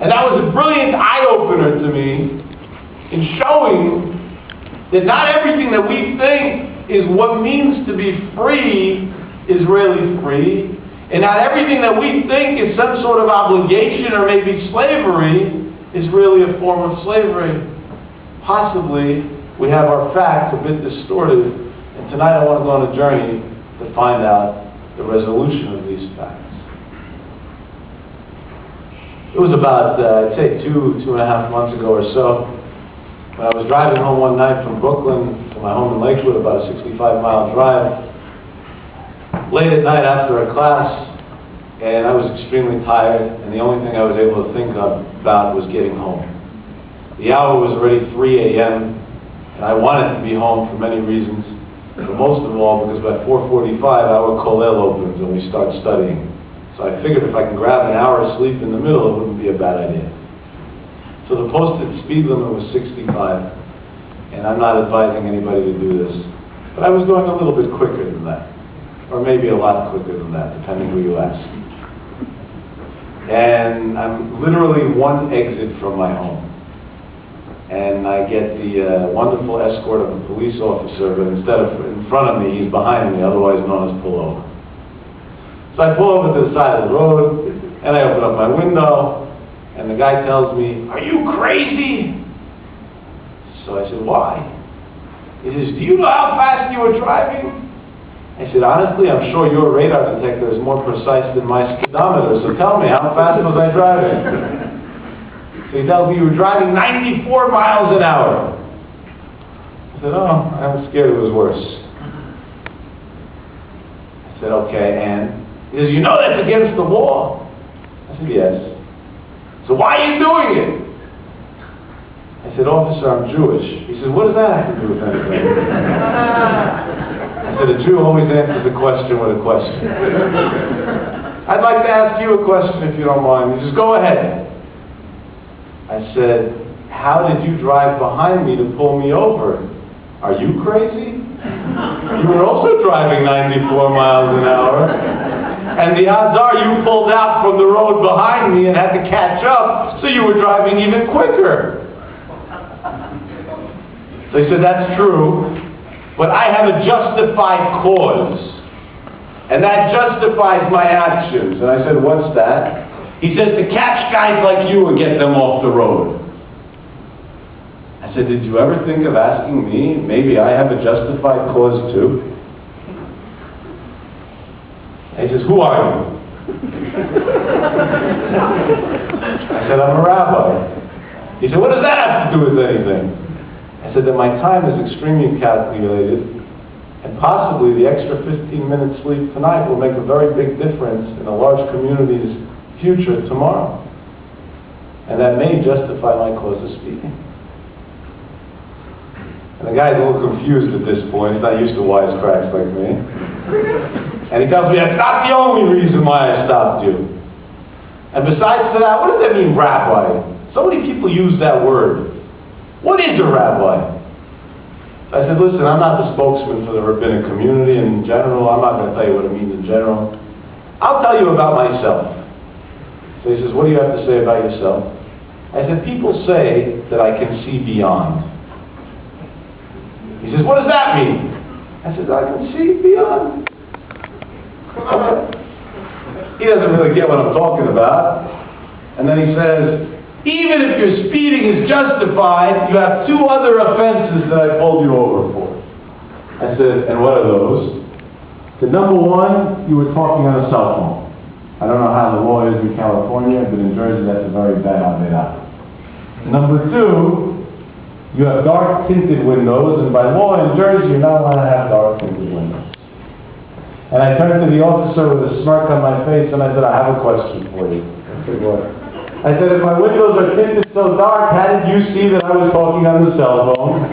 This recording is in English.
And that was a brilliant eye-opener to me in showing that not everything that we think is what means to be free is really free. And not everything that we think is some sort of obligation or maybe slavery is really a form of slavery. Possibly we have our facts a bit distorted, and tonight I want to go on a journey to find out the resolution of these facts. It was about, I'd say 2.5 months ago or so, when I was driving home one night from Brooklyn to my home in Lakewood, about a 65-mile drive, late at night after a class, and I was extremely tired, and the only thing I was able to think about was getting home. The hour was already 3 a.m., and I wanted to be home for many reasons, but most of all because by 4:45 our kollel opens and we start studying. So I figured if I can grab an hour of sleep in the middle, it wouldn't be a bad idea. So the posted speed limit was 65, and I'm not advising anybody to do this, but I was going a little bit quicker than that, or maybe a lot quicker than that, depending who you ask. And I'm literally one exit from my home. And I get the wonderful escort of a police officer, but instead of in front of me, he's behind me, otherwise known as pull over. So I pull over to the side of the road, and I open up my window, and the guy tells me, "Are you crazy?" So I said, "Why?" He says, "Do you know how fast you were driving?" I said, "Honestly, I'm sure your radar detector is more precise than my speedometer, so tell me, how fast was I driving?" So he tells me, "You were driving 94 miles an hour." I said, "Oh, I was scared it was worse." I said, "Okay, and?" He says, "You know that's against the law." I said, "Yes." "So why are you doing it?" I said, "Officer, I'm Jewish." He says, "What does that have to do with anything?" I said, "A Jew always answers a question with a question." "I'd like to ask you a question if you don't mind." He says, "Go ahead." I said, "How did you drive behind me to pull me over? Are you crazy? You were also driving 94 miles an hour. And the odds are you pulled out from the road behind me and had to catch up, so you were driving even quicker." So he said, "That's true, but I have a justified cause. And that justifies my actions." And I said, "What's that?" He says, "To catch guys like you and get them off the road." I said, "Did you ever think of asking me? Maybe I have a justified cause too." And he says, "Who are you?" I said, "I'm a rabbi." He said, "What does that have to do with anything?" I said that my time is extremely calculated, and possibly the extra 15 minutes sleep tonight will make a very big difference in a large community's future tomorrow. And that may justify my cause of speaking." And the guy's a little confused at this point. He's not used to wisecracks like me. And he tells me, "That's not the only reason why I stopped you. And besides that, what does that mean, rabbi? So many people use that word. What is a rabbi?" I said, "Listen, I'm not the spokesman for the rabbinic community in general. I'm not going to tell you what it means in general. I'll tell you about myself." So he says, "What do you have to say about yourself?" I said, "People say that I can see beyond." He says, "What does that mean?" I said, "I can see beyond." Okay. He doesn't really get what I'm talking about. And then he says, "Even if your speeding is justified, you have two other offenses that I pulled you over for." I said, "And what are those?" He said, "Number one, you were talking on a cell phone. I don't know how the law is in California, but in Jersey that's a very bad habit. Number two, you have dark tinted windows, and by law in Jersey you're not allowed to have dark tinted windows." And I turned to the officer with a smirk on my face and I said, "I have a question for you." I said, "What?" I said, "If my windows are tinted so dark, how did you see that I was talking on the cell phone?"